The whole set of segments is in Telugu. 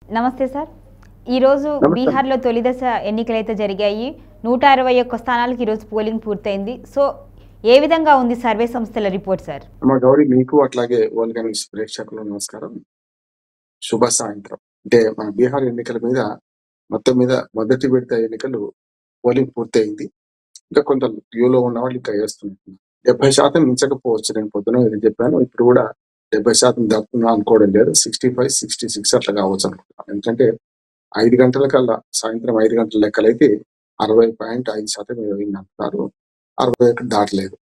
నమస్తే సార్. ఈరోజు నమస్తే అండి. బీహార్‌లో తొలి దశ ఎన్నికలైతే జరిగాయి. 161 స్థానాలకు ఈరోజు పోలింగ్ పూర్తయింది. సో, ఏ విధంగా ఉంది సర్వే సంస్థల రిపోర్ట్ సార్? అమ్మ గౌరి, మీకు అట్లాగే వరల్డ్ న్యూస్ ప్రేక్షకులు నమస్కారం. శుభ సాయంత్రం. అంటే మన బీహార్ ఎన్నికల మీద మొత్తం మీద మొదటి విడత ఎన్నికలు పోలింగ్ పూర్తయింది. ఇంకా కొంత క్యూలో ఉన్న వాళ్ళు ఇంకా వేస్తున్నారు. 70% మించకపోవచ్చు. నేను పొద్దున ఇది చెప్పాను. ఇప్పుడు కూడా 70% దాటుతున్నా అనుకోవడం లేదు. 65, 66 అట్లా కావచ్చు అనుకుంటున్నాను. ఎందుకంటే 5 గంటల కల్లా, సాయంత్రం 5 గంటల లెక్కలైతే 60.5% అయింది అంటున్నారు. 61 దాటలేదు.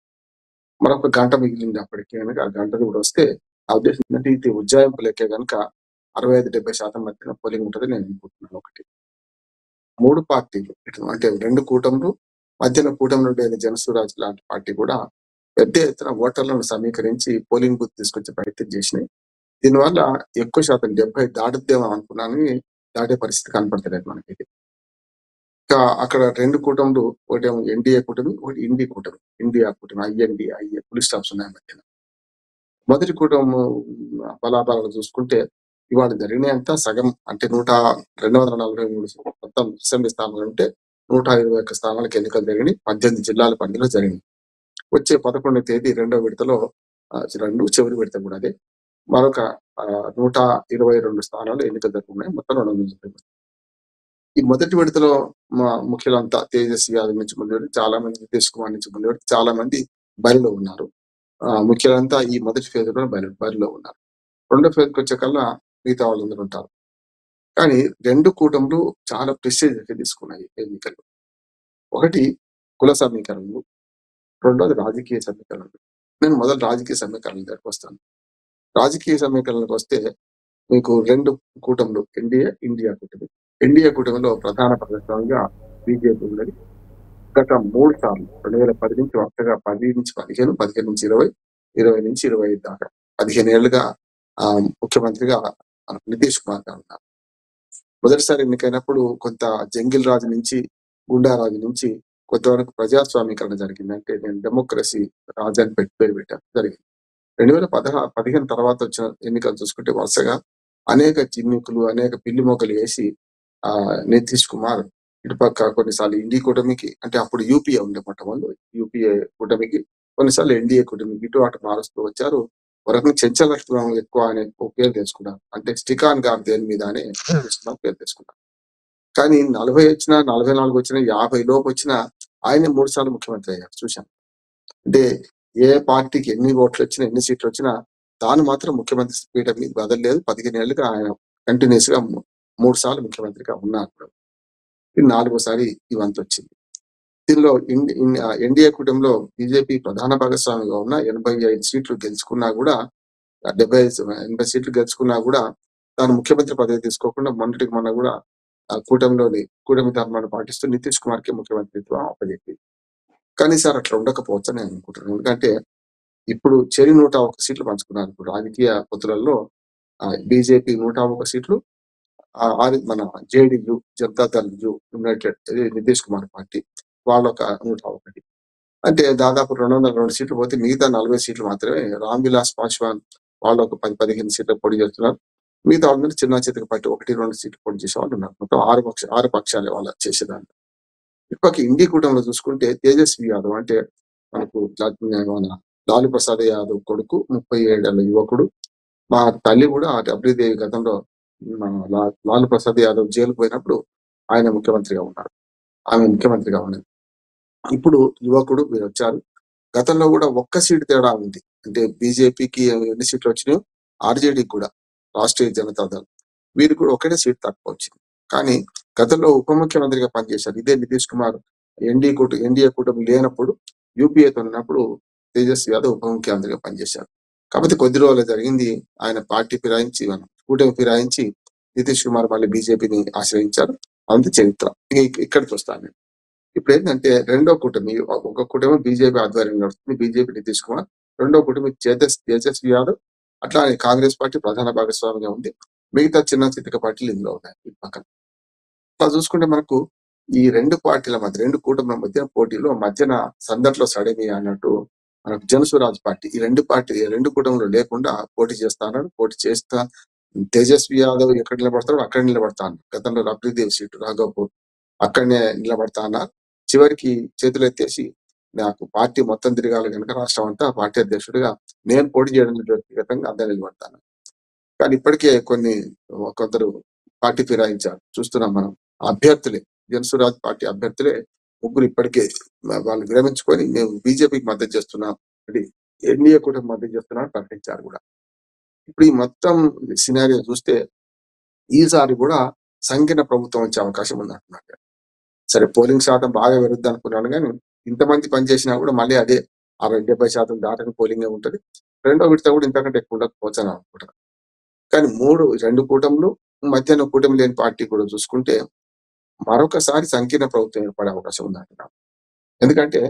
మరొక గంట మిగిలింది అప్పటికి కనుక ఆ గంటది కూడా వస్తే ఆ ఉద్దేశం ఏంటంటే ఇది ఉజ్జాయింపు లెక్కే కనుక 65-70% మధ్యన పోలింగ్ ఉంటుంది నేను అనుకుంటున్నాను. ఒకటి 3 పార్టీలు అంటే 2 కూటములు, మధ్యన కూటమి నుండి జనసురాజ్ లాంటి పార్టీ కూడా పెద్ద ఎత్తున ఓటర్లను సమీకరించి పోలింగ్ బూత్ తీసుకొచ్చే ప్రయత్నం చేసినాయి. దీనివల్ల ఎక్కువ శాతం 70 దాటుద్దేమో అనుకున్నాను, దాటే పరిస్థితి కనపడతలేదు మనకి. ఇంకా అక్కడ 2 కూటములు, ఒకటేమో ఎన్డీఏ కూటమి, ఒకటి ఇండియా కూటమి, ఐఎన్డీఐఏ ఫుల్ స్టాప్స్ ఉన్నాయి మధ్యన. మొదటి కూటమి బలాబలాలు చూసుకుంటే ఇవాళ జరిగినాయంతా సగం, అంటే 243 మొత్తం అసెంబ్లీ స్థానాలు ఉంటే 121 స్థానాలకు ఎన్నికలు జరిగినాయి. 18 జిల్లాల పరిధిలో జరిగింది. వచ్చే 11వ తేదీ రెండో విడతలో చివరి విడత కూడా అదే మరొక 122 స్థానాలు ఎన్నికలు జరుగుతున్నాయి. మొత్తం 230. ఈ మొదటి విడతలో మా ముఖ్యులంతా తేజస్వి యాదవ్ నుంచి ముందు చాలా మంది, నితీష్ కుమార్ నుంచి ముందు చాలా మంది బరిలో ఉన్నారు. ముఖ్యులంతా ఈ మొదటి ఫేజ్ లో బరిలో ఉన్నారు. రెండో ఫేజ్కి వచ్చే కల్లా మిగతా వాళ్ళందరూ ఉంటారు. కానీ 2 కూటములు చాలా ప్రెస్టేజ్ తీసుకున్నాయి ఎన్నికలు. ఒకటి కుల సమీకరణలు, రెండోది రాజకీయ సమీకరణలు. నేను మొదలు రాజకీయ సమీకరణల దగ్గరకు వస్తాను. రాజకీయ సమీకరణలకు వస్తే మీకు 2 కూటములు, ఇండియా కూటమి. ఇండియా కూటమిలో ప్రధాన ప్రదర్శనగా బీజేపీ ఉన్నది. గత 3 సార్లు 2010 నుంచి వరుసగా 10 నుంచి 15, 15 నుంచి 20, 20 నుంచి 25 దాకా 15 ఏళ్లుగా ముఖ్యమంత్రిగా నితీష్ కుమార్ గారు ఉన్నారు. మొదటిసారి ఎన్నికైనప్పుడు కొంత జంగిల్ రాజు నుంచి, గుండా రాజు నుంచి కొంతవరకు ప్రజాస్వామీకరణ జరిగింది. అంటే నేను డెమోక్రసీ రాజు అని పేరు పెట్టాను, జరిగింది. 2015 తర్వాత వచ్చిన ఎన్నికలు చూసుకుంటే వరుసగా అనేక జిమ్మికులు, అనేక పిల్లి మొక్కలు వేసి నితీష్ కుమార్ ఇటుపక్క కొన్నిసార్లు ఇండి కూటమికి, అంటే అప్పుడు యూపీఏ ఉండే మొట్టమొదలు యూపీఏ కూటమికి, కొన్నిసార్లు ఎన్డీఏ కూటమికి ఇటు అటు మారుస్తూ వచ్చారు. ఒక రకంగా చంచలత్వం ఎక్కువ అనే ఒక పేరు తెచ్చుకున్నారు. అంటే స్టికాన్ గారు దేని మీద అనే పేరు తెచ్చుకున్నారు. కానీ 40 వచ్చినా, 44 వచ్చినా, 50 లోపు వచ్చినా ఆయన 3 సార్లు ముఖ్యమంత్రి అయ్యారు చూశాను. అంటే ఏ పార్టీకి ఎన్ని ఓట్లు వచ్చినా, ఎన్ని సీట్లు వచ్చినా తాను మాత్రం ముఖ్యమంత్రి పీఠం మీద వదలలేదు. 15 ఏళ్ళుగా ఆయన కంటిన్యూస్ గా 3 సార్లు ముఖ్యమంత్రిగా ఉన్నారు. ఇది 4వసారి ఇవంత వచ్చింది. దీనిలో ఎన్డీఏ కూటమిలో బీజేపీ ప్రధాన భాగస్వామిగా ఉన్న 85 సీట్లు గెలుచుకున్నా కూడా, 80 సీట్లు గెలుచుకున్నా కూడా తాను ముఖ్యమంత్రి పదవి తీసుకోకుండా మొన్నటికి మొన్న కూడా కూటమి ధర్మాన్ని పాటిస్తూ నితీష్ కుమార్ కి ముఖ్యమంత్రిత్వం అప్పచెప్పి. కానీ సార్ అట్లా ఉండకపోవచ్చు అని నేను అనుకుంటున్నాను. ఎందుకంటే ఇప్పుడు 101 సీట్లు పంచుకున్నారు. ఇప్పుడు రాజకీయ పొత్తులలో బీజేపీ 101 సీట్లు, మన JDU, Janata Dal United, Nitish Kumar party వాళ్ళొక 101. అంటే దాదాపు 202 సీట్లు పోతే మిగతా 40 సీట్లు మాత్రమే రామ్ విలాస్ పాస్వాన్ వాళ్ళు ఒక 10-15 సీట్లు పోటీ చేస్తున్నారు. మిగతా వాళ్ళందరూ చిన్న చితక పట్టి 1-2 సీట్లు పోటీ చేసే వాళ్ళు ఉన్నారు. మొత్తం 6 పక్షాలే వాళ్ళ చేసేదాన్ని. ఇటుపక్క ఇండి కూటమిలో చూసుకుంటే తేజస్వి యాదవ్, అంటే మనకు మన లాలూ ప్రసాద్ యాదవ్ కొడుకు, 37 ఏళ్ల యువకుడు. మా తల్లి కూడా డబ్ల్యూదేవి గతంలో లాలూ ప్రసాద్ యాదవ్ జైలు పోయినప్పుడు ఆయన ముఖ్యమంత్రిగా ఉన్నారు, ఆమె ముఖ్యమంత్రిగా ఉన్నది. ఇప్పుడు యువకుడు మీరు వచ్చారు. గతంలో కూడా ఒక్క సీటు తేడా ఉంది. అంటే బీజేపీకి ఎన్ని సీట్లు వచ్చినాయో ఆర్జేడీకి కూడా, రాష్ట్రీయ జనతాదళ్, వీరికి కూడా ఒకటే సీట్ తక్కువ వచ్చింది. కానీ గతంలో ఉప ముఖ్యమంత్రిగా పనిచేశారు ఇదే నితీష్ కుమార్. ఎన్డీఏ కూటమి లేనప్పుడు, యూపీఏతో ఉన్నప్పుడు తేజస్వి యాదవ్ ఉప ముఖ్యమంత్రిగా పనిచేశారు. కాబట్టి కొద్ది రోజులు జరిగింది, ఆయన పార్టీ ఫిరాయించి, కూటమి ఫిరాయించి నితీష్ కుమార్ మళ్ళీ బీజేపీని ఆశ్రయించారు. అంత చరిత్ర. ఇక్కడికి వస్తాను. ఇప్పుడు ఏంటంటే రెండో కూటమి, ఒక కూటమి బీజేపీ ఆధ్వర్యంలో నడుస్తుంది, బీజేపీ నితీష్ కుమార్. రెండో కూటమి తేజస్వి యాదవ్, అట్లానే కాంగ్రెస్ పార్టీ ప్రధాన భాగస్వామిగా ఉంది. మిగతా చిన్న చితక పార్టీలు ఇందులో ఉన్నాయి ఈ పక్కన. అట్లా చూసుకుంటే మనకు ఈ 2 పార్టీల మధ్య, 2 కూటమిల మధ్య పోటీలో మధ్యన సందట్లో సడమి అన్నట్టు మనకు జనసురాజ్ పార్టీ, ఈ 2 కూటమిలో లేకుండా పోటీ చేస్తా తేజస్వి యాదవ్ ఎక్కడ నిలబడతాడో అక్కడ నిలబడతా అన్నారు. గతంలో రబ్రీదేవి సీటు రాఘవపూర్ అక్కడనే నిలబడతా అన్నారు. చివరికి చేతులు ఎత్తేసి నాకు పార్టీ మొత్తం తిరగాలి కనుక రాష్ట్రం అంతా పార్టీ అధ్యక్షుడిగా నేను పోటీ చేయడం లేదు, వ్యక్తిగతంగా అందరూ నిలబడతాను. కానీ ఇప్పటికే కొందరు పార్టీ ఫిరాయించారు. చూస్తున్నాం మనం. అభ్యర్థులే జనసురాజ్ పార్టీ అభ్యర్థులే ముగ్గురు ఇప్పటికే వాళ్ళు విరమించుకొని మేము బీజేపీకి మద్దతు చేస్తున్నాం, అంటే ఎన్డీఏ కూడా మద్దతు చేస్తున్నాం ప్రకటించారు కూడా. ఇప్పుడు ఈ మొత్తం సినారియో చూస్తే ఈసారి కూడా సంకీర్ణ ప్రభుత్వం వచ్చే అవకాశం ఉంది అంటున్నారు. సరే పోలింగ్ శాతం బాగా పెరుగుద్ది అనుకున్నాను, కానీ ఇంతమంది పనిచేసినా కూడా మళ్ళీ అదే 60-70% దాటని పోలింగే ఉంటది. రెండో విడత కూడా ఇంతకంటే ఎక్కువ ఉండకపోవచ్చు అని అనుకుంటారు. కానీ రెండు కూటములు మధ్యాహ్నం కూటమి లేని పార్టీ కూడా చూసుకుంటే మరొకసారి సంకీర్ణ ప్రభుత్వం ఏర్పడే అవకాశం ఉంది అంటున్నారు. ఎందుకంటే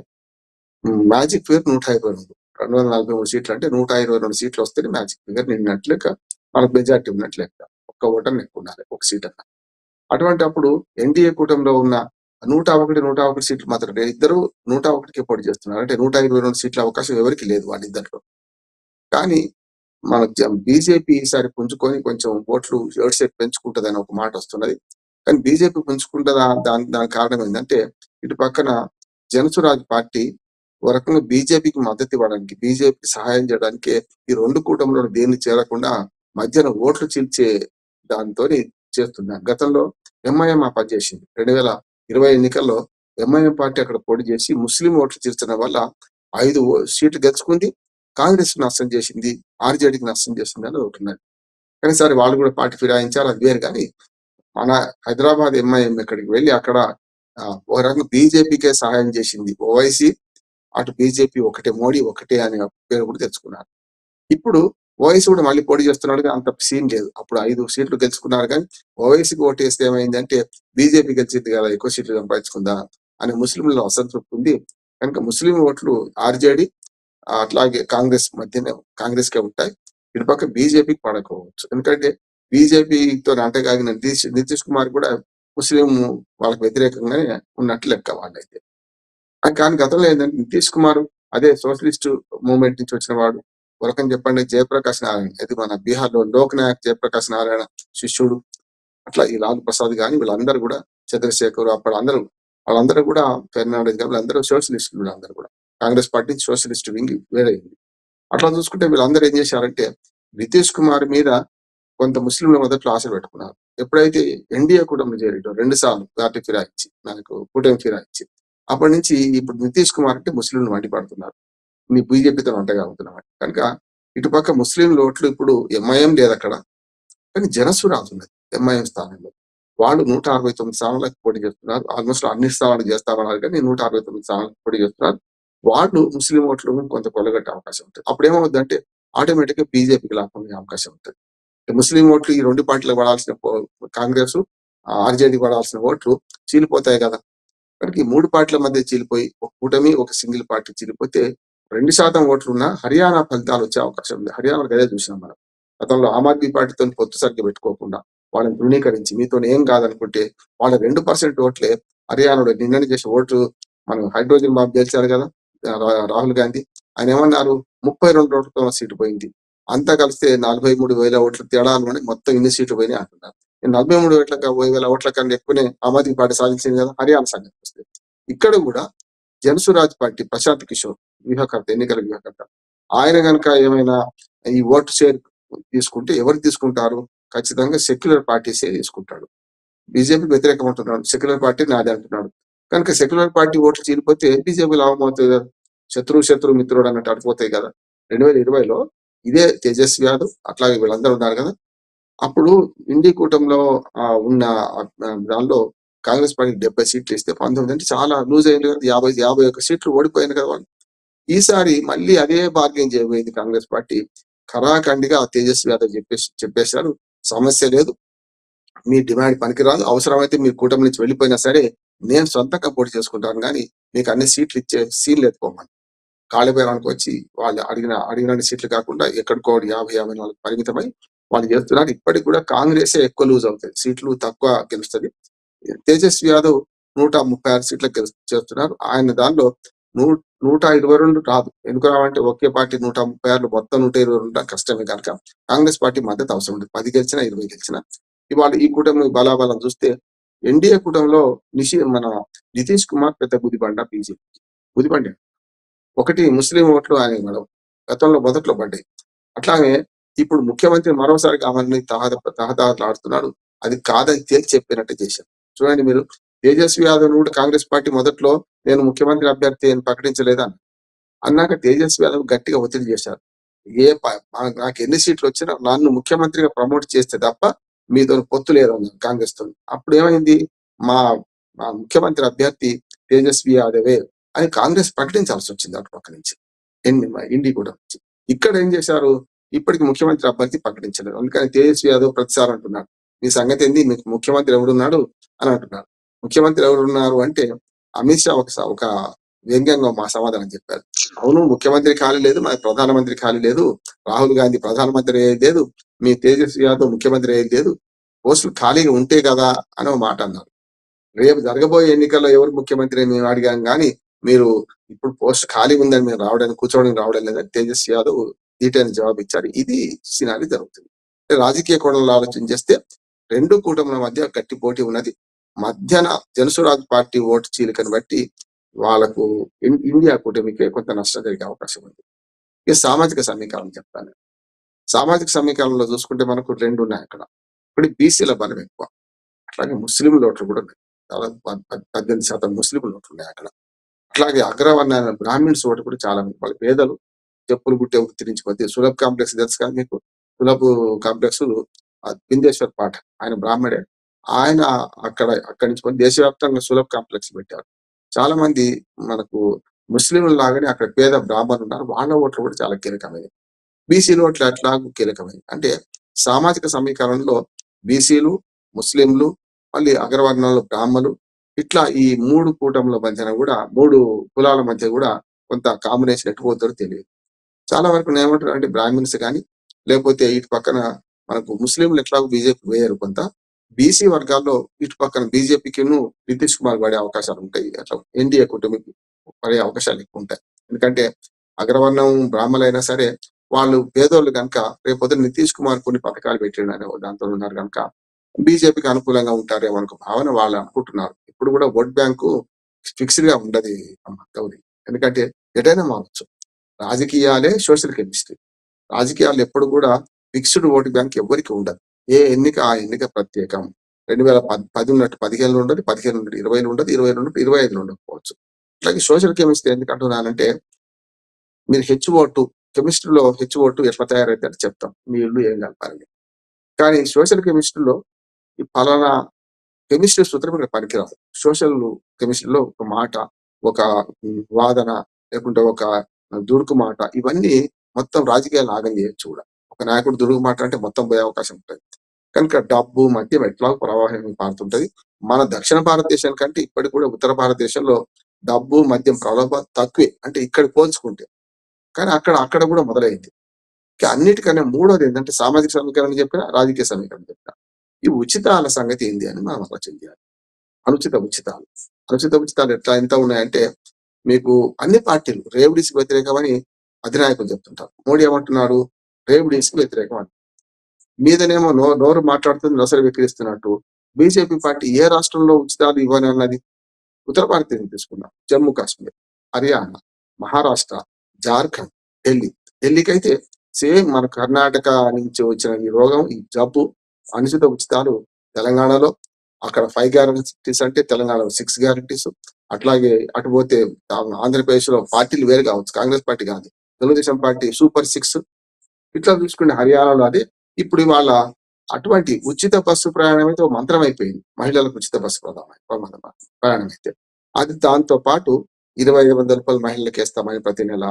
మ్యాజిక్ ఫిగర్ 122, 243 సీట్లు అంటే 122 సీట్లు వస్తేనే మ్యాజిక్ ఫిగర్ నిన్నట్లేక మనకు మెజార్టీ ఉన్నట్లేక ఒక్క ఓటర్ని ఎక్కువ ఉండాలి, ఒక సీట్ అన్న. అటువంటి అప్పుడు ఎన్డీఏ కూటమిలో ఉన్న 101 సీట్లు మాత్రం ఇద్దరు 101కే పోటీ చేస్తున్నారు. అంటే 122 సీట్ల అవకాశం ఎవరికి లేదు వాళ్ళిద్దరిలో. కానీ మన బీజేపీ ఈసారి పుంజుకొని కొంచెం ఓట్లు ఏడ్సేపు పెంచుకుంటదని ఒక మాట వస్తున్నది. కానీ బీజేపీ పుంజుకుంటుందా? దానికి కారణం ఏంటంటే ఇటు పక్కన జనసురాజ్ పార్టీ ఒక రకంగా బీజేపీకి మద్దతు ఇవ్వడానికి, బీజేపీకి సహాయం చేయడానికి ఈ రెండు కూటమిలో దేన్ని చేరకుండా మధ్యన ఓట్లు చీల్చే దాంతో చేస్తున్నారు. గతంలో ఎంఐఎం ఆ పని చేసింది. 2020 ఎన్నికల్లో ఎంఐఎం పార్టీ అక్కడ పోటీ చేసి ముస్లిం ఓట్లు చీల్చడం వల్ల 5 సీట్లు గెలుచుకుంది. కాంగ్రెస్ నష్టం చేసింది, ఆర్జేడీకి నష్టం చేసింది అని ఒకటి. కానీ సరే వాళ్ళు కూడా పార్టీ ఫిరాయించారు, అది వేరు. కానీ మన హైదరాబాద్ ఎంఐఎం ఇక్కడికి వెళ్ళి అక్కడ ఒక రకంగా బీజేపీకే సహాయం చేసింది. ఓవైసీ అటు బీజేపీ ఒకటే, మోడీ ఒకటే అనే పేరు కూడా తెచ్చుకున్నారు. ఇప్పుడు ఓవైసీ కూడా మళ్ళీ పోటీ చేస్తున్నాడు, అంత సీన్ లేదు. అప్పుడు 5 సీట్లు గెలుచుకున్నారు, కానీ ఓవైసీకి ఓటు వేస్తే ఏమైందంటే బీజేపీ గెలిచింది కదా, ఎక్కువ సీట్లు సంపాదించుకుందా అని ముస్లింలలో అసంతృప్తి ఉంది. కనుక ముస్లిం ఓట్లు ఆర్జేడీ అట్లాగే కాంగ్రెస్ మధ్యనే కాంగ్రెస్కే ఉంటాయి. ఇటు పక్క బీజేపీకి పడకపోవచ్చు. ఎందుకంటే బీజేపీతో అంటగాగిన నితీష్ కుమార్ కూడా ముస్లిం వాళ్ళకి వ్యతిరేకంగానే ఉన్నట్లు లెక్క వాళ్ళైతే. కానీ గతంలో ఏంటంటే నితీష్ కుమార్ అదే సోషలిస్ట్ మూవ్మెంట్ నుంచి వచ్చిన వాడు. ఒక రకం చెప్పండి జయప్రకాష్ నారాయణ, ఇది మన బీహార్లో లోక్ నాయక్ జయప్రకాష్ నారాయణ శిష్యుడు. అట్లా ఈ లాల్ ప్రసాద్ కానీ వీళ్ళందరూ కూడా, చంద్రశేఖర్ అప్పుడు వాళ్ళందరూ కూడా, ఫెర్నాండెస్ కానీ వీళ్ళందరూ సోషలిస్టులు. వీళ్ళందరూ కూడా కాంగ్రెస్ పార్టీ సోషలిస్ట్ వింగ్ వేరైంది. అట్లా చూసుకుంటే వీళ్ళందరూ ఏం చేశారంటే నితీష్ కుమార్ మీద కొంత ముస్లింల మొదట్లో ఆశలు పెట్టుకున్నారు. ఎప్పుడైతే ఎన్డీఏ కూటమి చేరేటో 2 సార్లు పార్టీ ఫిరాయించి, మనకు కూటమి ఫిరాయించి, అప్పటి నుంచి ఇప్పుడు నితీష్ కుమార్ అంటే ముస్లింలు మండిపడుతున్నారు, నీ బీజేపీతో అంటగా అవుతున్నామని. కనుక ఇటుపక్క ముస్లిం ఓట్లు ఇప్పుడు ఎంఐఎం లేదు అక్కడ, కానీ జనసురాజ్ ఉన్నది ఎంఐఎం స్థానంలో. వాళ్ళు 169 స్థానాలకు పోటీ చేస్తున్నారు. ఆల్మోస్ట్ అన్ని స్థానాలు చేస్తామన్నారు, కానీ 169 స్థానాలకు పోటీ చేస్తున్నారు. వాళ్ళు ముస్లిం ఓట్లు కొంత కొలగట్టే అవకాశం ఉంటుంది. అప్పుడు ఏమవుతుందంటే ఆటోమేటిక్ గా బీజేపీకి లాభం అవకాశం ఉంటుంది. ముస్లిం ఓట్లు ఈ రెండు పార్టీలకు పడాల్సిన కాంగ్రెస్ ఆర్జేడీ పడాల్సిన ఓట్లు చీలిపోతాయి కదా. కనుక ఈ 3 పార్టీల మధ్య చీలిపోయి ఒక కూటమి ఒక సింగిల్ పార్టీ చీలిపోతే 2% ఓట్లున్న హర్యానా ఫలితాలు వచ్చే అవకాశం ఉంది. హర్యానాకు అదే చూసినాం మనం. గతంలో ఆమ్ ఆద్మీ పార్టీతో పొత్తు సరిగ్గా పెట్టుకోకుండా వాళ్ళని ధృవీకరించి మీతో ఏం కాదనుకుంటే వాళ్ళ 2% ఓట్లే హర్యానాలో నిన్నటి చేసే ఓట్లు. మనం హైడ్రోజన్ బాంబు గెలిచారు కదా రాహుల్ గాంధీ, ఆయన ఏమన్నారు 32 ఓట్లతో సీటు పోయింది. అంతా కలిస్తే 43,000 ఓట్ల తేడాలోనే మొత్తం ఇన్ని సీట్లు పోయినాయి అంటున్నారు. 43,000 ఓట్ల కన్నా ఎక్కువనే ఆమ్ ఆద్మీ పార్టీ సాధించింది కదా హర్యానా సంగతి వస్తే. ఇక్కడ కూడా జనసురాజ్ పార్టీ ప్రశాంత్ కిషోర్ వ్యూహకర్త, ఎన్నికల వ్యూహకర్త, ఆయన కనుక ఏమైనా ఈ ఓటు షేర్ తీసుకుంటే ఎవరు తీసుకుంటారు? ఖచ్చితంగా సెక్యులర్ పార్టీసే తీసుకుంటాడు. బీజేపీకి వ్యతిరేకం అంటున్నాడు, సెక్యులర్ పార్టీ నాదే అంటున్నాడు. కనుక సెక్యులర్ పార్టీ ఓట్లు చీలిపోతే బీజేపీ లాభం అవుతుంది కదా, శత్రువు మిత్రుడు అన్నట్టు అడిపోతాయి కదా. 2020లో ఇదే తేజస్వి యాదవ్ అట్లాగే వీళ్ళందరూ ఉన్నారు కదా. అప్పుడు ఇండి కూటమిలో ఉన్న దానిలో కాంగ్రెస్ పార్టీ 70 సీట్లు ఇస్తే 19 అంటే చాలా లూజ్ అయింది కదా, 51 సీట్లు ఓడిపోయింది కదా వాళ్ళు. ఈసారి మళ్ళీ అదే బార్గెన్ చేయబోయింది కాంగ్రెస్ పార్టీ. ఖరాఖండిగా తేజస్వి యాదవ్ చెప్పేశారు, సమస్య లేదు, మీ డిమాండ్ పనికిరాదు, అవసరమైతే మీరు కూటమి నుంచి వెళ్ళిపోయినా సరే నేను సొంతంగా పోటీ చేసుకుంటాను, కానీ మీకు అన్ని సీట్లు ఇచ్చే సీన్లు ఎత్తుకోమని కాళీబేరానికి వచ్చి వాళ్ళు అడిగిన సీట్లు కాకుండా ఎక్కడికో 50-54 పరిమితమై వాళ్ళు చేస్తున్నారు. ఇప్పటికి కూడా కాంగ్రెసే ఎక్కువ లూజ్ అవుతుంది, సీట్లు తక్కువ గెలుస్తుంది. తేజస్వి యాదవ్ 136 సీట్లకు చేస్తున్నారు. ఆయన దానిలో 122 రాదు. ఎందుకు రావంటే ఒకే పార్టీ 136 మొత్తం 122 కష్టమే కనుక కాంగ్రెస్ పార్టీ మద్దతు అవసరం ఉంది. 10 గెలిచినా 20 గెలిచినా ఇవాళ ఈ కూటమి బలాబలం చూస్తే ఎన్డీఏ కూటమిలో మన నితీష్ కుమార్ పెద్ద గుదిబండ బీజేపీ గుదిబండ. ఒకటి ముస్లిం ఓట్లు ఆయన గతంలో మొదట్లో పడ్డాయి. అట్లాగే ఇప్పుడు ముఖ్యమంత్రి మరోసారి కావాలని తహతహలాడుతున్నాడు. అది కాదని తేల్చి చెప్పినట్టు చేశారు. చూడండి మీరు, తేజస్వి యాదవ్ కూడా కాంగ్రెస్ పార్టీ మొదట్లో నేను ముఖ్యమంత్రి అభ్యర్థి అని ప్రకటించలేదా అన్నాక తేజస్వి యాదవ్ గట్టిగా ఒత్తిడి చేశారు. నాకు ఎన్ని సీట్లు వచ్చినా నన్ను ముఖ్యమంత్రిగా ప్రమోట్ చేస్తే తప్ప మీతో పొత్తు లేదన్నారు కాంగ్రెస్ తో. అప్పుడు ఏమైంది, మా మా ముఖ్యమంత్రి అభ్యర్థి తేజస్వి యాదవే అని కాంగ్రెస్ ప్రకటించాల్సి వచ్చింది అటు పక్క నుంచి, ఇండి కూడా వచ్చి. ఇక్కడ ఏం చేశారు, ఇప్పటికి ముఖ్యమంత్రి అభ్యర్థి ప్రకటించలేదు. అందుకని తేజస్వి యాదవ్ ప్రతిసారి అంటున్నాడు, మీ సంగతి ఏంది, మీకు ముఖ్యమంత్రి ఎవరున్నాడు అని అంటున్నారు. ముఖ్యమంత్రి ఎవరున్నారు అంటే అమిత్ షా ఒక వ్యంగ్యంగా మా సమాధానం చెప్పారు. అవును, ముఖ్యమంత్రి ఖాళీ లేదు, మన ప్రధానమంత్రి ఖాళీ లేదు, రాహుల్ గాంధీ ప్రధానమంత్రి అయ్యేది లేదు, మీ తేజస్వి యాదవ్ ముఖ్యమంత్రి అయ్యేది లేదు, పోస్టులు ఖాళీగా ఉంటే కదా అని ఒక మాట అన్నారు. రేపు జరగబోయే ఎన్నికల్లో ఎవరు ముఖ్యమంత్రి అని మేము అడిగాం కానీ మీరు ఇప్పుడు పోస్ట్ ఖాళీ ఉందని మేము కూర్చోవడానికి రావడం లేదని తేజస్వి యాదవ్ డీటెయిల్ జవాబు ఇచ్చారు. ఇది సినారీ జరుగుతుంది. రాజకీయ కోణంలో ఆలోచన చేస్తే రెండు కూటముల మధ్య గట్టి పోటీ ఉన్నది. మధ్యన జనసురాజ్ పార్టీ ఓటు చీలికను బట్టి వాళ్ళకు ఇండియా కూటమికి కొంత నష్టం జరిగే అవకాశం ఉంది. ఇక సామాజిక సమీకరణం చెప్తాను. సామాజిక సమీకరణలో చూసుకుంటే మనకు రెండు ఉన్నాయి అక్కడ. ఇప్పుడు బీసీల బలం ఎక్కువ, అట్లాగే ముస్లిం ఓట్లు కూడా ఉన్నాయి. దాదాపు 18% ముస్లిం ఓట్లు ఉన్నాయి అక్కడ. అట్లాగే అగ్రవర్ణ బ్రాహ్మిన్స్ ఓటు కూడా చాలా మంది, వాళ్ళ పేదలు చెప్పులు గుట్టే వృత్తి నుంచి కొద్ది సులభ్ కాంప్లెక్స్ తెలుసు కానీ మీకు, సులభ్ కాంప్లెక్స్ బిందేశ్వర్ పాఠ ఆయన బ్రాహ్మడే. ఆయన అక్కడి నుంచి కొన్ని దేశవ్యాప్తంగా సులభ్ కాంప్లెక్స్ పెట్టారు. చాలా మంది మనకు ముస్లింలు లాగానే అక్కడ పేద బ్రాహ్మణులు ఉన్నారు, వాళ్ళ ఓట్లు కూడా చాలా కీలకమైనవి. బీసీలు ఓట్లు అట్లాగూ కీలకమైనవి. అంటే సామాజిక సమీకరణలో బీసీలు, ముస్లింలు, మళ్ళీ అగ్రవర్ణంలో బ్రాహ్మణులు, ఇట్లా ఈ మూడు కూటముల మధ్యన కూడా, మూడు కులాల మధ్య కూడా కొంత కాంబినేషన్ ఎట్టుపోతారో తెలియదు. చాలా వరకు ఏమంటారు అంటే బ్రాహ్మిన్స్ కానీ లేకపోతే ఇటు పక్కన మనకు ముస్లింలు ఎట్లాగో బీజేపీ వేయరు, కొంత బీసీ వర్గాల్లో ఇటు పక్కన బీజేపీకి నితీష్ కుమార్ పడే అవకాశాలు ఉంటాయి. అట్లా ఎన్డీఏ కూటమికి పడే అవకాశాలు ఎక్కువ ఉంటాయి. ఎందుకంటే అగ్రవర్ణం బ్రాహ్మణులైనా సరే వాళ్ళు పేదోళ్ళు కనుక రేపొద్దున నితీష్ కుమార్ కొన్ని పథకాలు పెట్టిండు అనే దాంతో ఉన్నారు కనుక బీజేపీకి అనుకూలంగా ఉంటారేమో అనుకో భావన వాళ్ళు అనుకుంటున్నారు. ఇప్పుడు కూడా ఓట్ బ్యాంకు ఫిక్స్డ్ గా ఉండదు గౌరీ, ఎందుకంటే ఎటైనా మారచ్చు. రాజకీయాలే సోషల్ కెమిస్ట్రీ. రాజకీయాలు ఎప్పుడు కూడా ఫిక్స్డ్ ఓటు బ్యాంక్ ఎవరికి ఉండదు. ఏ ఎన్నిక ఆ ఎన్నిక ప్రత్యేకం. 2010 ఉన్నట్టు 15 ఉండదు, 15 ఉన్నట్టు 20 ఉండదు, 20 ఉన్నట్టు 25 ఉండకపోవచ్చు. అట్లాగే సోషల్ కెమిస్ట్రీ ఎందుకు అంటున్నానంటే, మీరు ఓటు కెమిస్ట్రీలో ఓటు ఎట్లా తయారైతే అని చెప్తాం, మీ ఇల్లు ఏం కలపాలని. కానీ సోషల్ కెమిస్ట్రీలో ఈ ఫలానా కెమిస్ట్రీ సూత్రం ఇక్కడ పనికిరాదు. సోషల్ కెమిస్ట్రీలో ఒక మాట, ఒక వాదన, లేకుంటే ఒక దుడుకు మాట, ఇవన్నీ మొత్తం రాజకీయాలు ఆగం చేయొచ్చు కూడా. ఒక నాయకుడు దుడుకు మాట అంటే మొత్తం పోయే అవకాశం ఉంటుంది. కనుక డబ్బు మద్యం ఎట్లా ప్రవాహం పారుతుంటది. మన దక్షిణ భారతదేశం కంటే ఇప్పటికి కూడా ఉత్తర భారతదేశంలో డబ్బు మద్యం ప్రలోభం తక్కువే, అంటే ఇక్కడ పోల్చుకుంటే. కానీ అక్కడ కూడా మొదలైంది. అన్నిటికన్నా మూడోది ఏంటంటే సామాజిక సమీకరణ చెప్పిన, రాజకీయ సమీకరణ చెప్పిన, ఈ ఉచితాల సంగతి ఏంది అని మనం ఆలోచన చేయాలి. అనుచిత ఉచితాలు ఎంత ఉన్నాయంటే, మీకు అన్ని పార్టీలు రేవడీస్కి వ్యతిరేకమని అధినాయకులు చెప్తుంటారు. మోడీ ఏమంటున్నారు, రేవడీస్కి వ్యతిరేకం అని. మీదనేమో నోరు మాట్లాడుతుంది, నొసలు విక్రిస్తున్నట్టు బీజేపీ పార్టీ ఏ రాష్ట్రంలో ఉచితాలు ఇవ్వని అన్నది. ఉత్తర భారతదేశం తీసుకున్నాం, జమ్మూ కాశ్మీర్, హర్యానా, మహారాష్ట్ర, జార్ఖండ్, ఢిల్లీకి సేమ్ మన కర్ణాటక నుంచి వచ్చిన ఈ రోగం, ఈ జబ్బు, అనుచిత ఉచితాలు తెలంగాణలో. అక్కడ 5 గ్యారంటీస్ అంటే తెలంగాణలో 6 గ్యారంటీస్. అట్లాగే అటు పోతే ఆంధ్రప్రదేశ్ లో పార్టీలు వేరు కావచ్చు, కాంగ్రెస్ పార్టీ కాదు, తెలుగుదేశం పార్టీ సూపర్ 6. ఇట్లా చూసుకుంటే హర్యానాలో అదే. ఇప్పుడు ఇవాళ అటువంటి ఉచిత బస్సు ప్రయాణం అయితే ఒక మంత్రం అయిపోయింది. మహిళలకు ఉచిత బస్సు ప్రయాణం అయితే అది. దాంతో పాటు 2500 రూపాయలు మహిళలకు వేస్తామని ప్రతి నెల.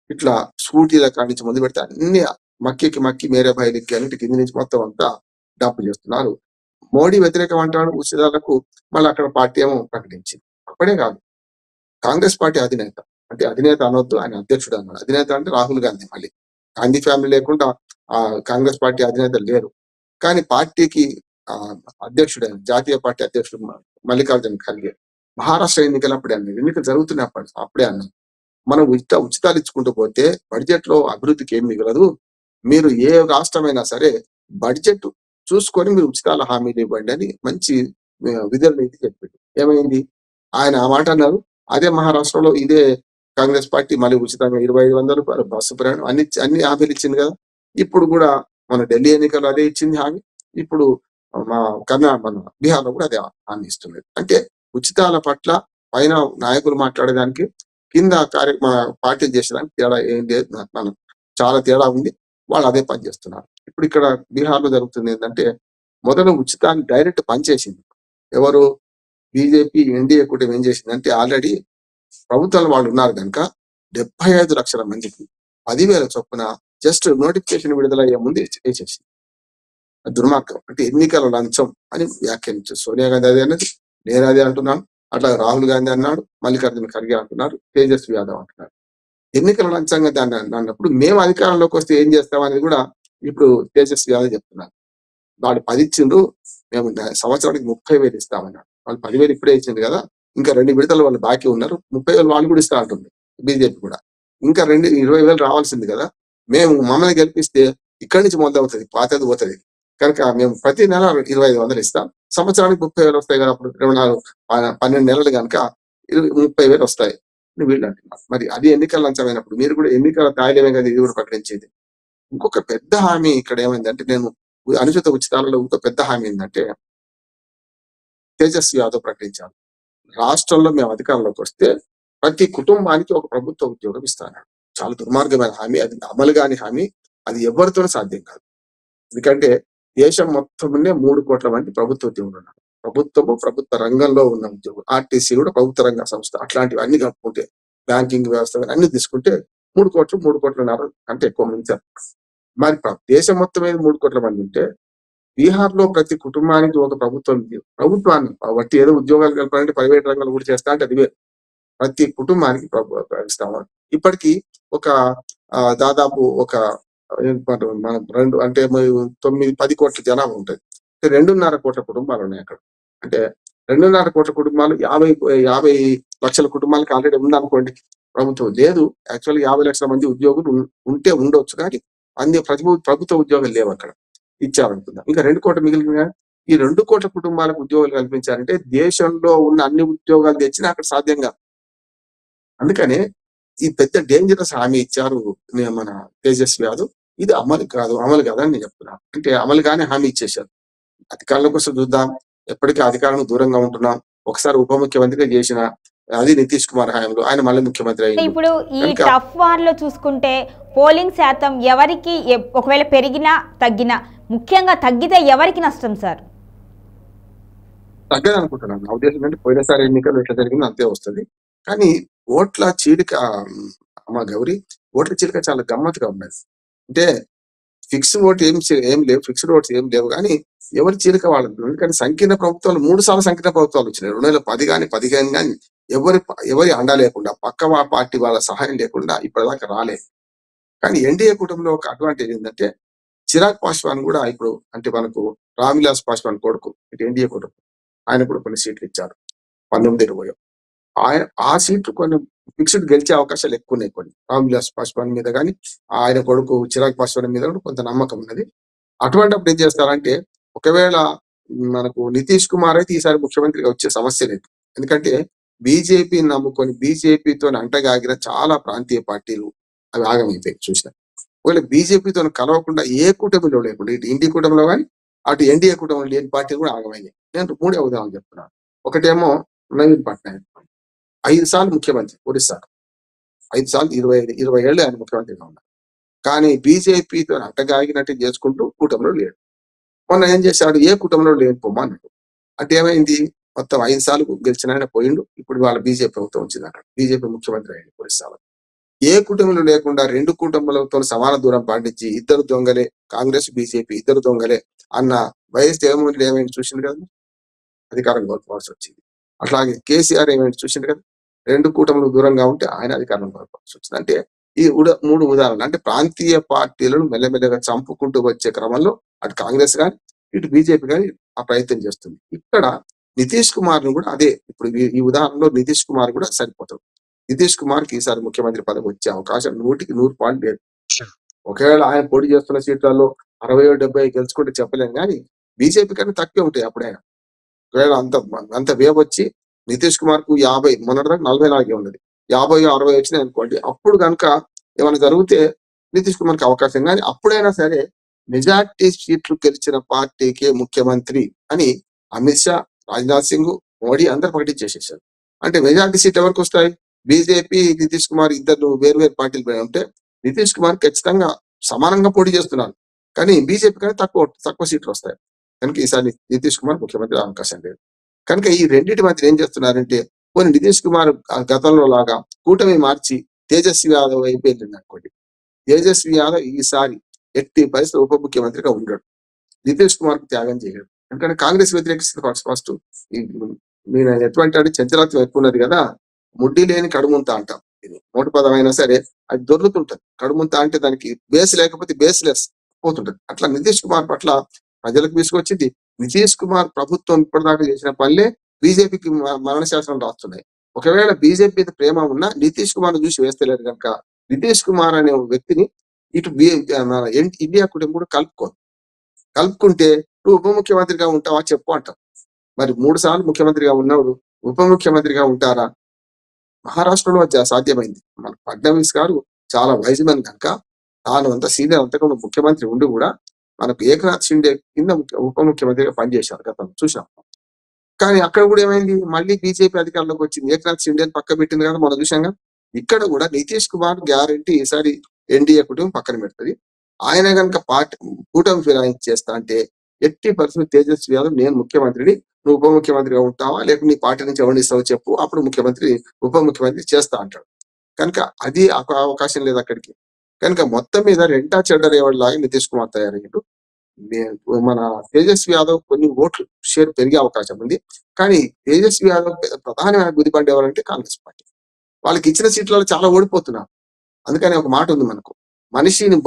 ఇట్లా స్కూటీల కాడి నుంచి ముందు పెడితే అన్ని మక్కి మేరే బయలుకి అన్నిటి కింది నుంచి మొత్తం అంతా డబ్బు చేస్తున్నారు. మోడీ వ్యతిరేకం అంటాడు ఉచితాలకు, మళ్ళీ అక్కడ పార్టీ ఏమో ప్రకటించింది. అప్పుడే కాదు, కాంగ్రెస్ పార్టీ అధినేత, అంటే అధినేత అనొద్దు, ఆయన అధ్యక్షుడు అన్నాడు. అధినేత అంటే రాహుల్ గాంధీ. మళ్ళీ గాంధీ ఫ్యామిలీ లేకుండా కాంగ్రెస్ పార్టీ అధినేత లేరు. కానీ పార్టీకి అధ్యక్షుడు, జాతీయ పార్టీ అధ్యక్షుడు మల్లికార్జున ఖర్గే మహారాష్ట్ర ఎన్నికలు అప్పుడే అన్నారు, ఎన్నికలు జరుగుతున్నప్పుడు అప్పుడే అన్నారు, మనం ఉచితాలు ఇచ్చుకుంటూ పోతే బడ్జెట్ లో అభివృద్ధికి ఏం మిగలదు. మీరు ఏ రాష్ట్రమైనా సరే బడ్జెట్ చూసుకొని మీరు ఉచితాల హామీలు ఇవ్వండి అని మంచి విధుల నీతి చెప్పిండు. ఏమైంది? ఆయన ఆ మాట అన్నారు. అదే మహారాష్ట్రలో ఇదే కాంగ్రెస్ పార్టీ మళ్ళీ ఉచితంగా 2500 రూపాయలు బస్సు ప్రయాణం అన్ని హామీలు ఇచ్చింది కదా. ఇప్పుడు కూడా మన ఢిల్లీ ఎన్నికల్లో అదే ఇచ్చింది హామీ. ఇప్పుడు మా మన బీహార్లో కూడా అదే హామీ ఇస్తున్నది. అంటే ఉచితాల పట్ల పైన నాయకులు మాట్లాడేదానికి కింద మన పార్టీలు చేసేదానికి తేడా ఏం లేదు. మనం చాలా తేడా ఉంది. వాళ్ళు అదే పని చేస్తున్నారు. ఇప్పుడు ఇక్కడ బీహార్లో జరుగుతుంది ఏంటంటే మొదలు ఉచితాన్ని డైరెక్ట్ పనిచేసింది ఎవరు? బీజేపీ ఎన్డీఏ కూటమి ఏం చేసిందంటే ఆల్రెడీ ప్రభుత్వాలు వాళ్ళు ఉన్నారు కనుక 75 లక్షల మందికి 10,000 చొప్పున జస్ట్ నోటిఫికేషన్ విడుదలయ్యే ముందు వేసేసింది. దుర్మార్గం. అంటే ఎన్నికల లంచం అని వ్యాఖ్యానించారు సోనియా గాంధీ. అదే అన్నది, నేను అదే అంటున్నాను. అట్లా రాహుల్ గాంధీ అన్నాడు, మల్లికార్జున ఖర్గే అంటున్నారు, తేజస్వి యాదవ్ అంటున్నారు. ఎన్నికల లంచంగా దాన్ని అన్నప్పుడు మేము అధికారంలోకి వస్తే ఏం చేస్తామనేది కూడా ఇప్పుడు తేజస్వి యాదవ్ చెప్తున్నారు. వాళ్ళు 10 ఇచ్చిండ్రు, మేము సంవత్సరానికి 30,000 ఇస్తామన్నారు. వాళ్ళు 10,000 ఇప్పుడే ఇచ్చింది కదా, ఇంకా 2 విడతలు వాళ్ళు బాకీ ఉన్నారు, 30,000 వాళ్ళు కూడా ఇస్తా అంటుంది బీజేపీ కూడా. ఇంకా 20,000 రావాల్సింది కదా. మేము మమ్మల్ని గెలిపిస్తే ఇక్కడి నుంచి మొదలవుతుంది, పాతది పోతుంది కనుక మేము ప్రతి నెల 2,500 ఇస్తాం, సంవత్సరానికి 30,000 వస్తాయి కదా. అప్పుడు 12 నెలలు కనుక 30,000 వస్తాయి వీళ్ళు అంటున్నారు. మరి అది ఎన్నికల లంచమైనప్పుడు మీరు కూడా ఎన్నికల తాయిలేమే కదా ఇది కూడా ప్రకటించేది. ఇంకొక పెద్ద హామీ ఇక్కడ ఏమైందంటే, నేను అనుచిత ఉచితాలలో ఇంకో పెద్ద హామీ ఏంటంటే తేజస్వి యాదవ్ ప్రకటించారు. రాష్ట్రంలో మేము అధికారంలోకి వస్తే ప్రతి కుటుంబానికి ఒక ప్రభుత్వ ఉద్యోగం ఇస్తాను. చాలా దుర్మార్గమైన హామీ, అది అమలు కాని హామీ, అది ఎవరితోనూ సాధ్యం కాదు. ఎందుకంటే దేశం మొత్తంలో 3 కోట్ల మంది ప్రభుత్వ ఉద్యోగులు ఉన్నారు. ప్రభుత్వ రంగంలో ఉన్న ఉద్యోగులు, ఆర్టీసీ కూడా ప్రభుత్వ రంగ సంస్థ, అట్లాంటివి అన్ని కలుపుకుంటే బ్యాంకింగ్ వ్యవస్థ అన్ని తీసుకుంటే 3,500,000 కంటే ఎక్కువ మంది. మరి దేశం మొత్తం మీద 3 కోట్ల మంది ఉంటే బీహార్ లో ప్రతి కుటుంబానికి ఒక ప్రభుత్వాన్ని బట్టి ఏదో ఉద్యోగాలు కలపాలంటే ప్రైవేట్ రంగంలో కూడా చేస్తా అంటే అది ప్రతి కుటుంబానికి ఇస్తాము. ఇప్పటికీ ఒక దాదాపు ఒక మన 2 అంటే 9-10 కోట్ల జనాభా ఉంటుంది. 2.5 కోట్ల కుటుంబాలు ఉన్నాయి అక్కడ. అంటే 2.5 కోట్ల కుటుంబాలు 50 లక్షల కుటుంబాలకు ఆల్రెడీ ఉందనుకోండి ప్రభుత్వం. లేదు, యాక్చువల్గా 50 లక్షల మంది ఉద్యోగులు ఉంటే ఉండొచ్చు, కానీ అన్ని ప్రభుత్వ ఉద్యోగాలు లేవు అక్కడ, ఇచ్చారనుకుందాం. ఇంకా 2 కోట్ల మిగిలిన ఈ 2 కోట్ల కుటుంబాలకు ఉద్యోగాలు కల్పించారంటే దేశంలో ఉన్న అన్ని ఉద్యోగాలు తెచ్చినా అక్కడ సాధ్యంగా. అందుకనే ఈ పెద్ద డేంజరస్ హామీ ఇచ్చారు మన తేజస్వి యాదవ్. ఇది అమలు కాదని నేను చెప్తున్నాను. అంటే అమలు కానీ హామీ ఇచ్చేశారు. అధికారంలోకి వస్తే చూద్దాం, ఎప్పటికీ అధికారం దూరంగా ఉంటున్నాం. ఒకసారి ఉప ముఖ్యమంత్రిగా చేసిన అది నితీష్ కుమార్ హయాంలో, ఆయన మళ్ళీ ముఖ్యమంత్రి అయ్యింది. ఇప్పుడు ఈ టఫ్ వార్ లో చూసుకుంటే పోలింగ్ శాతం ఎవరికి ఒకవేళ పెరిగినా తగ్గినా, ముఖ్యంగా తగ్గితే ఎవరికి నష్టం సార్? తగ్గదు అనుకుంటున్నాను. నా ఉద్దేశం అంటే పోయినసారి ఎన్నికలు ఎట్లా జరిగిందో అంతే వస్తుంది. కానీ ఓట్ల చీలిక, అమ్మ గౌరీ, ఓట్ల చీలిక చాలా గమ్మత్తుగా ఉన్నది. అంటే ఫిక్స్డ్ ఓట్ ఏం లేవు, ఫిక్స్డ్ ఓట్స్ ఏం లేవు, కానీ ఎవరి చీలిక వాళ్ళది. ఎందుకంటే సంకీర్ణ ప్రభుత్వాలు 3 సార్లు సంకీర్ణ ప్రభుత్వాలు వచ్చినాయి. 2010 కానీ 15 కానీ ఎవరి అండ లేకుండా, పక్క పార్టీ వాళ్ళ సహాయం లేకుండా ఇప్పటిదాకా రాలేదు. కానీ ఎన్డీఏ కూటమిలో ఒక అడ్వాంటేజ్ ఏంటంటే చిరాగ్ పాస్వాన్ కూడా ఇప్పుడు, అంటే మనకు రామ్ విలాస్ పాస్వాన్ కొడుకు ఇటు ఎన్డీఏ కూటమి, ఆయన కూడా కొన్ని సీట్లు ఇచ్చారు, 19-20. ఆయన ఆ సీట్లు కొన్ని ఫిక్స్డ్ గెలిచే అవకాశాలు ఎక్కువ ఉన్నాయి. కొన్ని రామ్ విలాస్ పాస్వాన్ మీద కానీ ఆయన కొడుకు చిరాగ్ పాస్వాన్ మీద కూడా కొంత నమ్మకం ఉన్నది. అటువంటిప్పుడు ఏం చేస్తారంటే, ఒకవేళ మనకు నితీష్ కుమార్ అయితే ఈసారి ముఖ్యమంత్రిగా వచ్చే సమస్య లేదు. ఎందుకంటే బీజేపీ నమ్ముకొని బీజేపీతో అంటగాగిన చాలా ప్రాంతీయ పార్టీలు అవి ఆగమైపోయి చూసిన. ఒకవేళ బీజేపీతో కలవకుండా ఏ కూటమిలో లేకుండా, ఇటు ఇండి కూటమిలో కానీ అటు ఎన్డీఏ కూటమిలో లేని పార్టీలు కూడా ఆగమైనాయి. నేను 3 ఉదాహరణలు చెప్తున్నాను. ఒకటేమో నవీన్ పట్నాయక్ 5 సార్లు ముఖ్యమంత్రి ఒరిస్సా, 5 సార్లు 20 ఏళ్ళు ఆయన ముఖ్యమంత్రిగా ఉన్నారు. కానీ బీజేపీతో అంటగాగినట్టు చేసుకుంటూ కూటమిలో లేడు. మొన్న ఏం చేశాడు, ఏ కూటమిలో లేని పొమ్మన్నాడు. అంటే ఏమైంది, మొత్తం 5 సార్లు గెలిచిన ఆయన పోయిండు. ఇప్పుడు వాళ్ళ బీజేపీ ప్రభుత్వం వచ్చింది అక్కడ, బీజేపీ ముఖ్యమంత్రి అయ్యింది ఒరిస్సాలో. ఏ కూటమిలో లేకుండా 2 కూటములతో సమాన దూరం పాటించి ఇద్దరు దొంగలే, కాంగ్రెస్ బీజేపీ ఇద్దరు దొంగలే అన్న వైఎస్ జగన్మోహన్ రెడ్డి ఏమైనా చూసింది కదా, అధికారం కోల్పోవాల్సి వచ్చింది. అట్లాగే కేసీఆర్ ఏమైనా చూసింది కదా, 2 కూటములు దూరంగా ఉంటే ఆయన అధికారం కోల్పోవాల్సి వచ్చింది. అంటే ఈ 3 ఉదాహరణలు. అంటే ప్రాంతీయ పార్టీలను మెల్లమెల్లగా చంపుకుంటూ వచ్చే క్రమంలో అటు కాంగ్రెస్ కానీ ఇటు బీజేపీ కానీ ఆ ప్రయత్నం చేస్తుంది. ఇక్కడ నితీష్ కుమార్ ను కూడా అదే, ఇప్పుడు ఈ ఉదాహరణలో నితీష్ కుమార్ కూడా సరిపోతాడు. నితీష్ కుమార్ కి ఈసారి ముఖ్యమంత్రి పదవి వచ్చే అవకాశం 100% లేదు. ఒకవేళ ఆయన పోటీ చేస్తున్న సీట్లలో 60-70 గెలుచుకుంటే చెప్పలేం కానీ బీజేపీ కన్నా తక్కువే ఉంటాయి అప్పుడైనా. ఒకవేళ అంత వేవ్ వచ్చి నితీష్ కుమార్ కు 50, మొన్నటిదాకా 44 ఉన్నది, 50-60 వచ్చినాయి అనుకోండి, అప్పుడు కనుక ఏమైనా జరిగితే నితీష్ కుమార్ కి అవకాశం. కానీ అప్పుడైనా సరే మెజార్టీ సీట్లు గెలిచిన పార్టీకే ముఖ్యమంత్రి అని అమిత్ షా, రాజ్నాథ్ సింగ్, మోడీ అందరు ప్రకటించేసేసారు. అంటే మెజార్టీ సీట్లు ఎవరికి వస్తాయి? బీజేపీ, నితీష్ కుమార్ ఇద్దరు వేరు పార్టీలు పైన ఉంటే నితీష్ కుమార్ ఖచ్చితంగా సమానంగా పోటీ చేస్తున్నారు. కానీ బీజేపీ కానీ తక్కువ సీట్లు వస్తాయి. కనుక ఈసారి నితీష్ కుమార్ ముఖ్యమంత్రి అవకాశం లేదు. కనుక ఈ రెండింటి మధ్య ఏం చేస్తున్నారంటే, పోనీ నితీష్ కుమార్ గతంలో లాగా కూటమి మార్చి తేజస్వి యాదవ్ అయిపోయింది అనుకోండి. తేజస్వి యాదవ్ ఈసారి ఎట్టి పరిస్థితులు ఉప ముఖ్యమంత్రిగా ఉండడు. నితీష్ కుమార్ కు త్యాగం చేయడు. ఎందుకంటే కాంగ్రెస్ వ్యతిరేకిస్తుంది ఫస్ట్. మీరు ఎటువంటి అంటే చంచలత్వం ఎక్కువ ఉన్నది కదా, ముడ్డి లేని కడుముంత అంటాం. ఇది మోటు పదం అయినా సరే అది దొర్లుతుంటది. కడుముంత అంటే దానికి బేస్ లేకపోతే బేస్లెస్ పోతుంటది. అట్లా నితీష్ కుమార్ పట్ల ప్రజలకు తీసుకొచ్చింది. నితీష్ కుమార్ ప్రభుత్వం ఇప్పటిదాకా చేసిన పనులే బీజేపీకి మరణ శాసనం రాస్తున్నాయి. ఒకవేళ బీజేపీ మీద ప్రేమ ఉన్నా నితీష్ కుమార్ చూసి వేస్తలేరు కనుక నితీష్ కుమార్ అనే వ్యక్తిని ఇటు ఇండియా కుటుంబం కూడా కలుపుకుంటే నువ్వు ఉప ముఖ్యమంత్రిగా ఉంటావా చెప్పు అంటాం. మరి 3 సార్లు ముఖ్యమంత్రిగా ఉన్నవాడు ఉప ముఖ్యమంత్రిగా ఉంటారా? మహారాష్ట్రలో సాధ్యమైంది. మన ఫడ్నవీస్ గారు చాలా వైజ్ మ్యాన్ కనుక తాను అంత సీనియర్, అంతకుండా ముఖ్యమంత్రి ఉండి కూడా మనకు ఏకనాథ్ షిండే కింద ఉప ముఖ్యమంత్రిగా పనిచేశారు గతంలో చూసాం. కానీ అక్కడ కూడా ఏమైంది, మళ్ళీ బీజేపీ అధికారంలోకి వచ్చింది. ఏకనాథ్ షిండేని పక్క పెట్టింది కదా మనం చూసాం. ఇక్కడ కూడా నితీష్ కుమార్ గ్యారంటీ ఈసారి ఎన్డీఏ కుటుంబం పక్కన పెడుతుంది. ఆయన కనుక కూటమి ఫిరాయించి చేస్తా అంటే ఎట్టి పరిస్థితులు తేజస్వి యాదవ్ నేను ముఖ్యమంత్రిని, నువ్వు ఉప ముఖ్యమంత్రిగా ఉంటావా, లేకపోతే నీ పార్టీ నుంచి ఎవరిస్తావో చెప్పు, అప్పుడు ఉప ముఖ్యమంత్రి చేస్తా అంటాడు. కనుక అది అవకాశం లేదు అక్కడికి. కనుక మొత్తం మీద రెంటా చెడ్డరేవాడిలాగా నితీష్ కుమార్ తయారయ్యాడు. మన తేజస్వి యాదవ్ కొన్ని ఓట్లు షేర్ పెరిగే అవకాశం ఉంది. కానీ తేజస్వి యాదవ్ ప్రధానమైన గుదిబండ ఎవరంటే కాంగ్రెస్ పార్టీ. వాళ్ళకి ఇచ్చిన సీట్లలో చాలా ఓడిపోతున్నారు. అందుకని ఒక మాట ఉంది మనకు, మనిషిని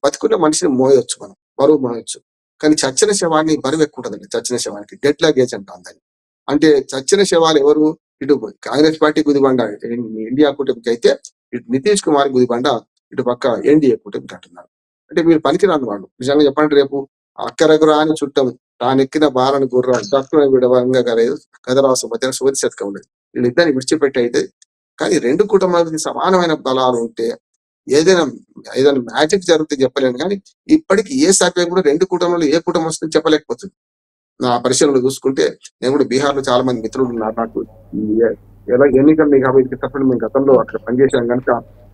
బతుకున్న మనిషిని మోయొచ్చు, మనం బరువు మోయొచ్చు. కానీ చచ్చిన శవాన్ని బరువు ఎక్కువ ఉంటుందండి. చచ్చిన శవానికి డెడ్ లగేజ్ అంటాం దాన్ని. అంటే చచ్చిన శవాలు ఎవరు? ఇటు కాంగ్రెస్ పార్టీ గుదిబండ ఇండియా కూటమికి అయితే, ఇటు నితీష్ కుమార్ గుదిబండ ఇటు పక్క ఎన్డీఏ కూటమికి అంటున్నారు. అంటే మీరు పనికిరాని వాళ్ళు. నిజంగా చెప్పండి, రేపు అక్కరగురా అని చుట్టం తానెక్కిన బాలను గుర్రం దక్కున విడవంగా కదరాసు మధ్యన సుమతి శతకం ఉండేది. వీళ్ళిద్దరిని విడిచిపెట్టి అయితే, కానీ రెండు కుటుంబాలకి సమానమైన బలాలు ఉంటే ఏదైనా మ్యాజిక్ జరిగితే చెప్పలేను. కానీ ఇప్పటికి ఏ సర్వే కూడా రెండు కుటుంబంలో ఏ కుటుంబం వస్తుందని చెప్పలేకపోతుంది. నా పరిశీలనలో చూసుకుంటే, నేను కూడా బీహార్ లో చాలా మంది మిత్రులు ఉన్నారు నాకు. ఎలా ఎన్నికలు కాబట్టి తప్పని మేము గతంలో అక్కడ పనిచేసాం కనుక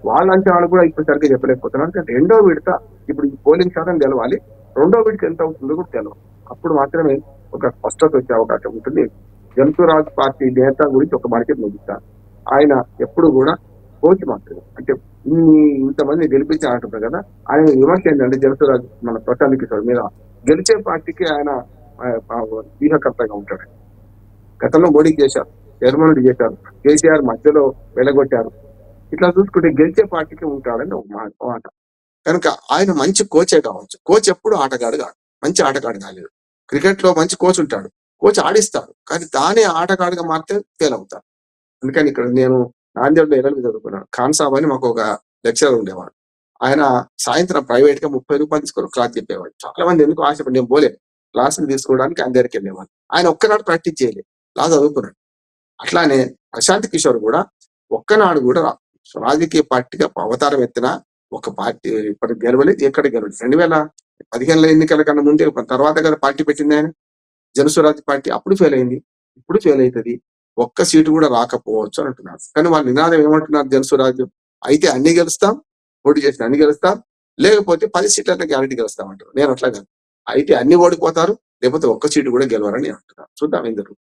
వాళ్ళ అంచనాలు కూడా ఇప్పుడు సరిగ్గా చెప్పలేకపోతున్నారు. అంటే రెండో విడత ఇప్పుడు ఈ పోలింగ్ శాతం తెలవాలి, రెండో విడత ఎంత అవుతుందో కూడా తెలవాలి. అప్పుడు మాత్రమే ఒక స్పష్టత వచ్చే అవకాశం ఉంటుంది. జంతురాజ్ పార్టీ నేత గురించి ఒక మాట ముగిస్తాను. ఆయన ఎప్పుడు కూడా కోచ్ మాత్రమే, అంటే ఇంతమంది గెలిపించి అంటున్నారు కదా, ఆయన విమర్శ ఏంటంటే జంతురాజ్ మన ప్రశాంత్ కిషోర్ మీద గెలిచే పార్టీకి ఆయన వ్యూహకర్తగా ఉంటాడు. గతంలో మోడీకి చేశారు, చైర్మన్ చేశారు, కేసీఆర్ మధ్యలో వెలగొట్టారు. ఇట్లా చూసుకుంటే గెలిచే పార్టీకి ఉంటాడని ఒక మాట. కనుక ఆయన మంచి కోచే కావచ్చు. కోచ్ ఎప్పుడు ఆటగాడు కాదు, మంచి ఆటగాడు కాలేదు. క్రికెట్ లో మంచి కోచ్ ఉంటాడు, కోచ్ ఆడిస్తాడు, కానీ తానే ఆటగాడుగా మారితే ఫెయిల్ అవుతాడు. అందుకని ఇక్కడ నేను నాందేడ్లో ఎల్ఎల్బి చదువుకున్నాను. ఖాన్ సాబ్ అని మాకు ఒక లెక్చరర్ ఉండేవాడు. ఆయన సాయంత్రం ప్రైవేట్ గా 30 రూపాయలు తీసుకొని క్లాస్ చెప్పేవాడు. చాలా మంది ఎందుకు ఆశపడి నేను పోలేదు క్లాసులు తీసుకోవడానికి ఆయన దగ్గరికి వెళ్ళేవాడు. ఆయన ఒక్కనాడు ప్రాక్టీస్ చేయలేదు, క్లాస్ చదువుకున్నాడు. అట్లానే ప్రశాంత్ కిషోర్ కూడా ఒక్కనాడు కూడా రాజకీయ పార్టీగా అవతారం ఎత్తిన ఒక పార్టీ ఇప్పటికి గెలవలేదు, ఎక్కడ గెలవలేదు. 2015 ఎన్నికల కన్నా ముందే తర్వాత కదా పార్టీ పెట్టింది ఆయన, జనస్వరాజ్ పార్టీ. అప్పుడు ఫెయిల్ అయింది, ఇప్పుడు ఫెయిల్ అవుతుంది. ఒక్క సీటు కూడా రాకపోవచ్చు అని అంటున్నారు. కానీ వాళ్ళ నినాదం ఏమంటున్నారు జనస్వరాజ్? అయితే అన్ని గెలుస్తాం, పోటీ చేసిన అన్ని గెలుస్తాం, లేకపోతే 10 సీట్లతో గ్యారెంటీ గెలుస్తాం అంటారు. నేను అట్లా కాదు, అయితే అన్ని ఓడిపోతారు, లేకపోతే ఒక్క సీటు కూడా గెలవరని అంటున్నారు. చూద్దాం ఏం జరుగుతుంది.